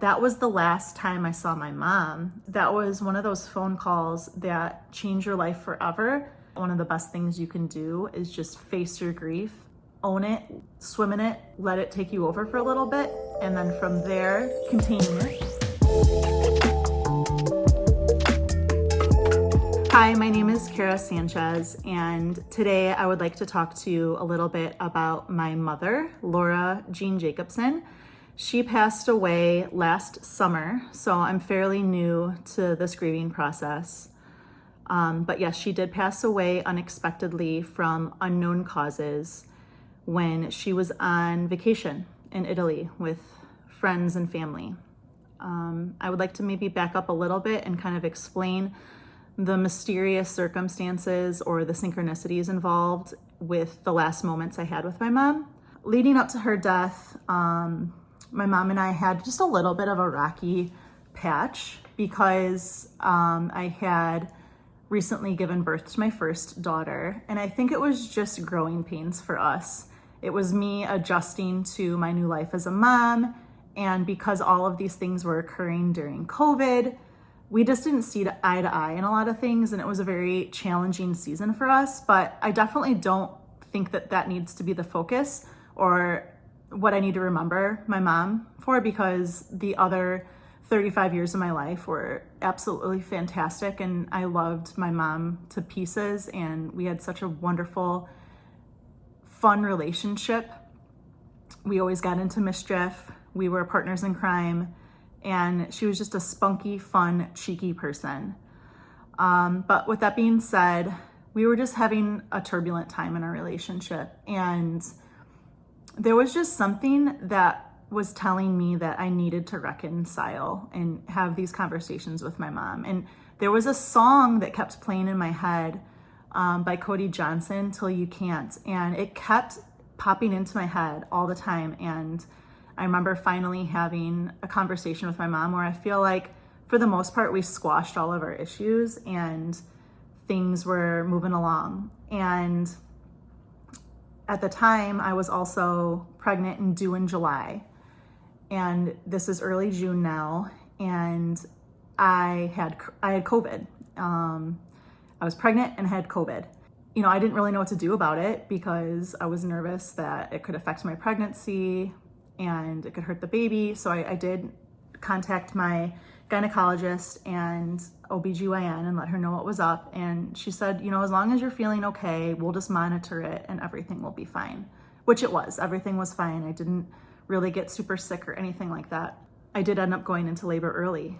That was the last time I saw my mom. That was one of those phone calls that change your life forever. One of the best things you can do is just face your grief, own it, swim in it, let it take you over for a little bit, and then from there, continue it. Hi, my name is Kera Sanchez, and today I would like to talk to you a little bit about my mother, Laura Jean Jacobson. She passed away last summer, so I'm fairly new to this grieving process. But yes, she did pass away unexpectedly from unknown causes when she was on vacation in Italy with friends and family. I would like to maybe back up a little bit and kind of explain the mysterious circumstances or the synchronicities involved with the last moments I had with my mom. Leading up to her death, my mom and I had just a little bit of a rocky patch because I had recently given birth to my first daughter, and I think it was just growing pains for us. It was me adjusting to my new life as a mom, and because all of these things were occurring during COVID, we just didn't see eye to eye in a lot of things, and it was a very challenging season for us. But I definitely don't think that that needs to be the focus or what I need to remember my mom for, because the other 35 years of my life were absolutely fantastic, and I loved my mom to pieces, and we had such a wonderful, fun relationship. We always got into mischief. We were partners in crime, and she was just a spunky, fun, cheeky person. But with that being said, we were just having a turbulent time in our relationship, and there was just something that was telling me that I needed to reconcile and have these conversations with my mom. And there was a song that kept playing in my head by Cody Johnson, Till You Can't. And it kept popping into my head all the time. And I remember finally having a conversation with my mom where I feel like, for the most part, we squashed all of our issues and things were moving along. And at the time, I was also pregnant and due in July. And this is early June now, and I had COVID. I was pregnant and had COVID. You know, I didn't really know what to do about it because I was nervous that it could affect my pregnancy and it could hurt the baby. So I did contact my gynecologist and OBGYN and let her know what was up. And she said, you know, as long as you're feeling okay, we'll just monitor it and everything will be fine, which it was. Everything was fine. I didn't really get super sick or anything like that. I did end up going into labor early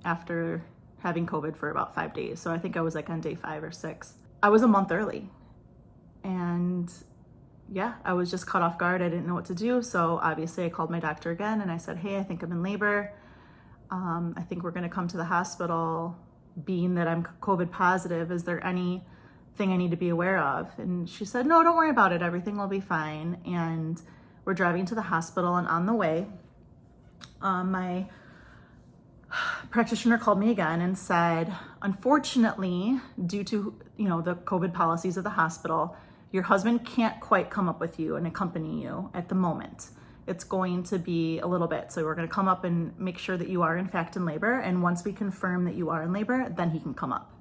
after having COVID for about 5 days. So I think I was like on day 5 or 6. I was a month early. And yeah, I was just caught off guard. I didn't know what to do. So obviously I called my doctor again and I said, hey, I think I'm in labor. I think we're gonna come to the hospital. Being that I'm COVID positive, is there anything I need to be aware of? And she said, no, don't worry about it. Everything will be fine. And we're driving to the hospital, and on the way, my practitioner called me again and said, unfortunately, due to, you know, the COVID policies of the hospital, your husband can't quite come up with you and accompany you at the moment. It's going to be a little bit. So we're going to come up and make sure that you are in fact in labor. And once we confirm that you are in labor, then he can come up.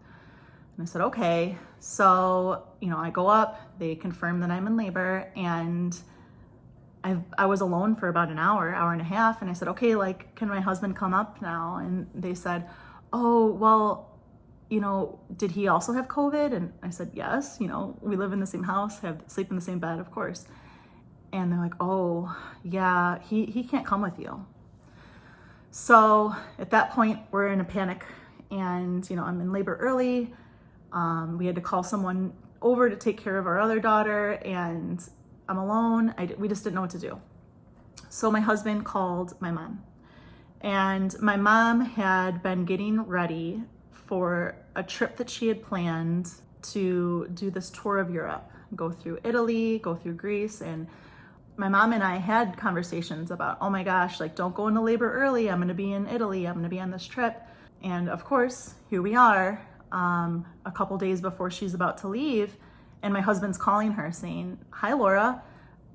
And I said, okay. So, you know, I go up, they confirm that I'm in labor, and I was alone for about an hour and a half. And I said, okay, like, can my husband come up now? And they said, oh, well, you know, did he also have COVID? And I said, yes, you know, we live in the same house, sleep in the same bed, of course. And they're like, oh, yeah, he can't come with you. So at that point, we're in a panic, and, you know, I'm in labor early. We had to call someone over to take care of our other daughter, and I'm alone. We just didn't know what to do. So my husband called my mom, and my mom had been getting ready for a trip that she had planned to do this tour of Europe, go through Italy, go through Greece. And my mom and I had conversations about, oh my gosh, like, don't go into labor early. I'm going to be in Italy. I'm going to be on this trip. And of course, here we are, a couple days before she's about to leave. And my husband's calling her saying, hi, Laura,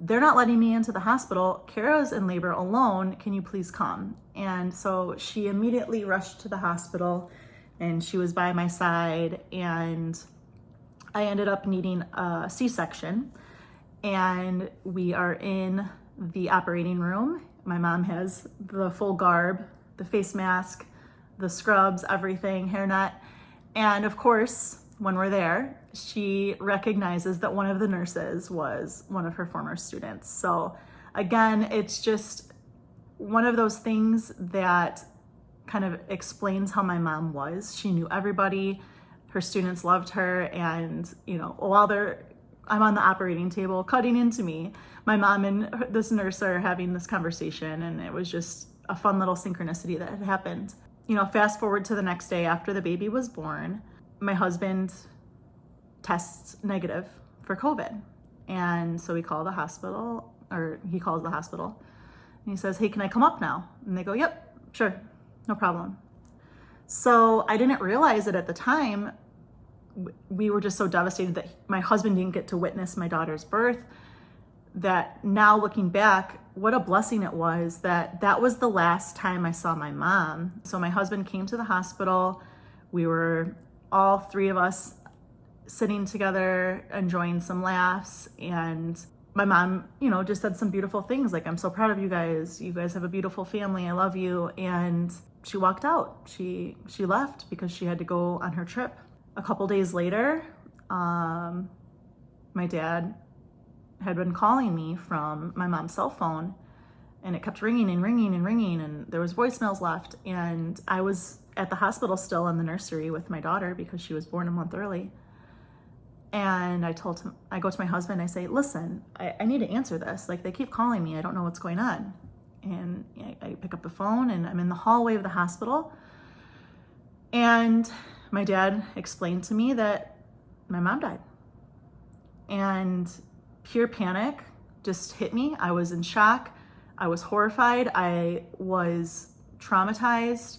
they're not letting me into the hospital. Kara's in labor alone. Can you please come? And so she immediately rushed to the hospital, and she was by my side, and I ended up needing a C-section, and we are in the operating room. My mom has the full garb, the face mask, the scrubs, everything, hairnet. And of course, when we're there, she recognizes that one of the nurses was one of her former students. So again, it's just one of those things that kind of explains how my mom was. She knew everybody, her students loved her, and while I'm on the operating table cutting into me, my mom and this nurse are having this conversation, and it was just a fun little synchronicity that had happened. Fast forward to the next day after the baby was born, my husband tests negative for COVID. And so he calls the hospital, and he says, "Hey, can I come up now?" And they go, "Yep, sure, no problem." So I didn't realize it at the time. We were just so devastated that my husband didn't get to witness my daughter's birth, that now looking back, what a blessing it was that was the last time I saw my mom. So my husband came to the hospital. We were all three of us sitting together, enjoying some laughs, and my mom, just said some beautiful things like, "I'm so proud of you guys. You guys have a beautiful family. I love you." And she walked out. She left because she had to go on her trip. A couple days later, my dad had been calling me from my mom's cell phone, and it kept ringing and ringing and ringing, and there was voicemails left. And I was at the hospital still in the nursery with my daughter because she was born a month early. And I go to my husband, I say, "Listen, I need to answer this. Like, they keep calling me. I don't know what's going on." And I pick up the phone, and I'm in the hallway of the hospital. And my dad explained to me that my mom died. And pure panic just hit me. I was in shock. I was horrified. I was traumatized.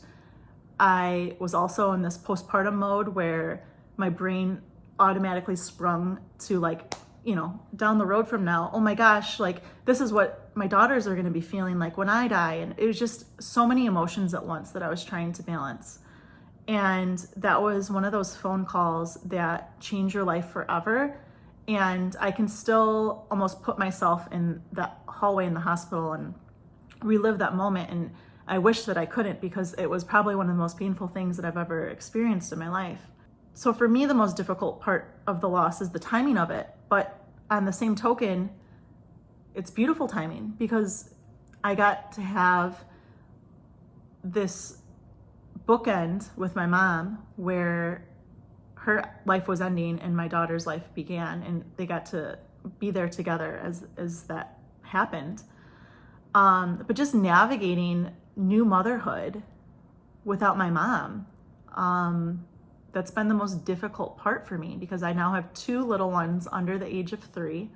I was also in this postpartum mode where my brain automatically sprung to down the road from now, oh my gosh, this is what my daughters are going to be feeling like when I die. And it was just so many emotions at once that I was trying to balance. And that was one of those phone calls that change your life forever. And I can still almost put myself in that hallway in the hospital and relive that moment. And I wish that I couldn't, because it was probably one of the most painful things that I've ever experienced in my life. So for me, the most difficult part of the loss is the timing of it. But on the same token, it's beautiful timing, because I got to have this bookend with my mom where her life was ending and my daughter's life began, and they got to be there together as that happened. But just navigating new motherhood without my mom, that's been the most difficult part for me, because I now have two little ones under the age of 3.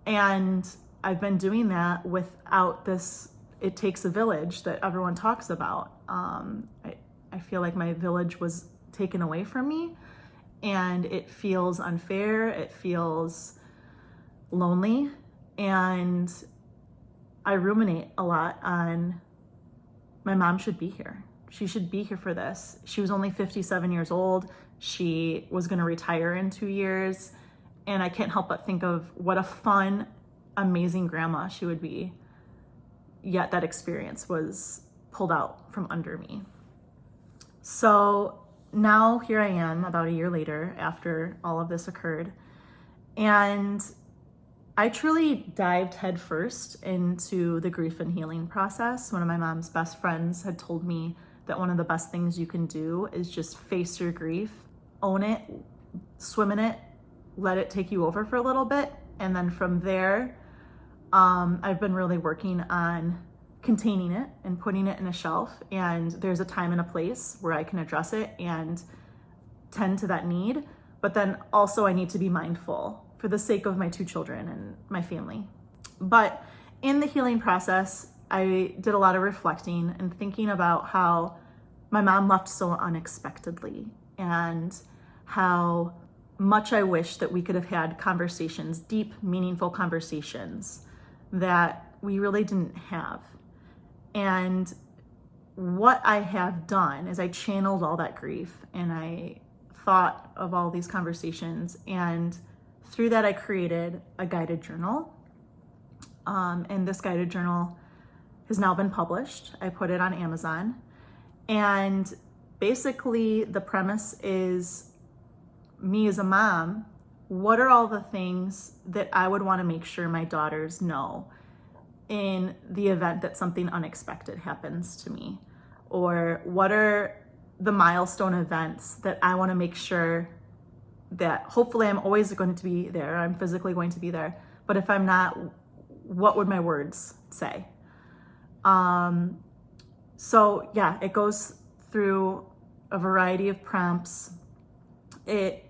And I've been doing that without this, it takes a village that everyone talks about. I feel like my village was taken away from me, and it feels unfair. It feels lonely. And I ruminate a lot on, my mom should be here. She should be here for this. She was only 57 years old. She was going to retire in 2 years. And I can't help but think of what a fun, amazing grandma she would be. Yet that experience was pulled out from under me. So now here I am about a year later after all of this occurred. And I truly dived headfirst into the grief and healing process. One of my mom's best friends had told me that one of the best things you can do is just face your grief, own it, swim in it, let it take you over for a little bit. And then from there, I've been really working on containing it and putting it in a shelf. And there's a time and a place where I can address it and tend to that need. But then also I need to be mindful for the sake of my 2 children and my family. But in the healing process, I did a lot of reflecting and thinking about how my mom left so unexpectedly, and how much I wish that we could have had conversations, deep, meaningful conversations that we really didn't have. And what I have done is I channeled all that grief and I thought of all these conversations, and through that I created a guided journal. And this guided journal has now been published. I put it on Amazon. And basically the premise is, me as a mom, what are all the things that I would want to make sure my daughters know in the event that something unexpected happens to me? Or what are the milestone events that I want to make sure that hopefully I'm always going to be there, I'm physically going to be there, but if I'm not, what would my words say? So yeah, it goes through a variety of prompts. It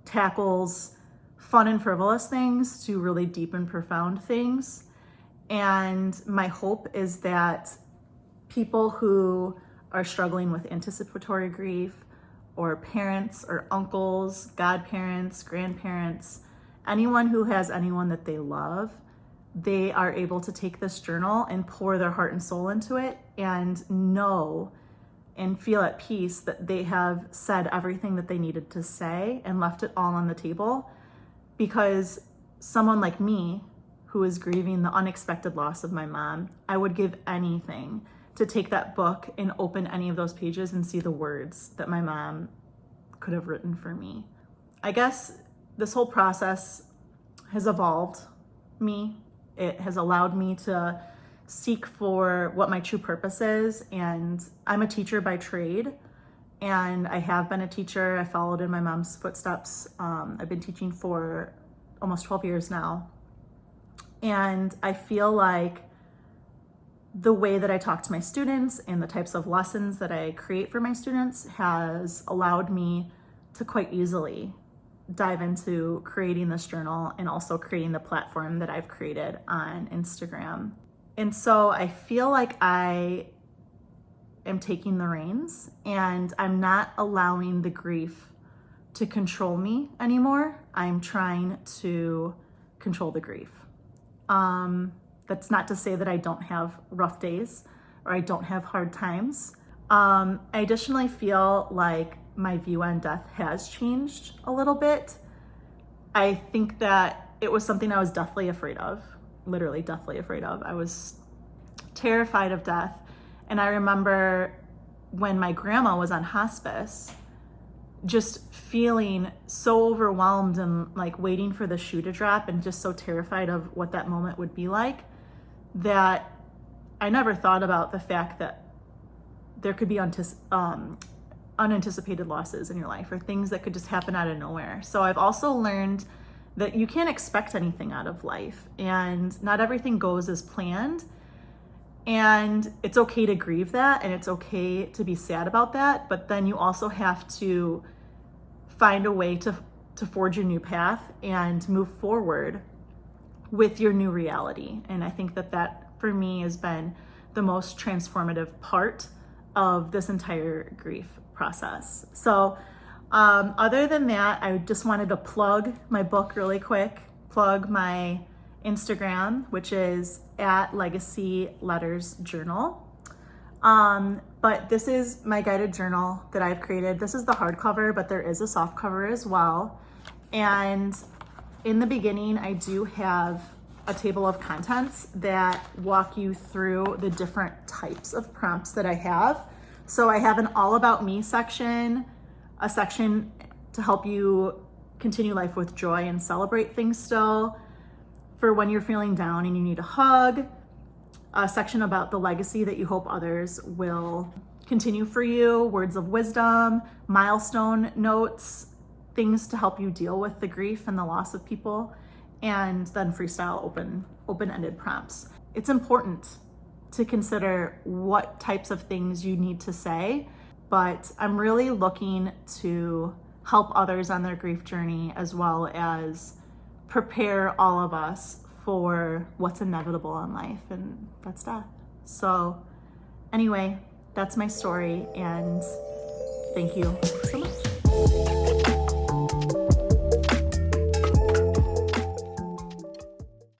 tackles fun and frivolous things to really deep and profound things. And my hope is that people who are struggling with anticipatory grief, or parents or uncles, godparents, grandparents, anyone who has anyone that they love, they are able to take this journal and pour their heart and soul into it and know and feel at peace that they have said everything that they needed to say and left it all on the table. Because someone like me, who is grieving the unexpected loss of my mom, I would give anything to take that book and open any of those pages and see the words that my mom could have written for me. I guess this whole process has evolved me. It has allowed me to seek for what my true purpose is. And I'm a teacher by trade, and I have been a teacher. I followed in my mom's footsteps. I've been teaching for almost 12 years now. And I feel like the way that I talk to my students and the types of lessons that I create for my students has allowed me to quite easily dive into creating this journal and also creating the platform that I've created on Instagram. And so I feel like I am taking the reins and I'm not allowing the grief to control me anymore. I'm trying to control the grief. That's not to say that I don't have rough days or I don't have hard times. I additionally feel like my view on death has changed a little bit. I think that it was something I was deathly afraid of, literally deathly afraid of. I was terrified of death. And I remember when my grandma was on hospice, just feeling so overwhelmed and like waiting for the shoe to drop and just so terrified of what that moment would be like, that I never thought about the fact that there could be unanticipated losses in your life or things that could just happen out of nowhere. So I've also learned that you can't expect anything out of life, and not everything goes as planned. And it's okay to grieve that, and it's okay to be sad about that, but then you also have to find a way to forge a new path and move forward with your new reality. And I think that for me has been the most transformative part of this entire grief process. So other than that, I just wanted to plug my book really quick, plug my Instagram, which is @LegacyLettersJournal. But this is my guided journal that I've created. This is the hardcover, but there is a soft cover as well. And in the beginning, I do have a table of contents that walk you through the different types of prompts that I have. So I have an all about me section, a section to help you continue life with joy and celebrate things still, for when you're feeling down and you need a hug, a section about the legacy that you hope others will continue for you, words of wisdom, milestone notes, things to help you deal with the grief and the loss of people, and then freestyle open-ended prompts. It's important to consider what types of things you need to say, but I'm really looking to help others on their grief journey, as well as prepare all of us for what's inevitable in life, and that's death. So anyway, that's my story, and thank you so much.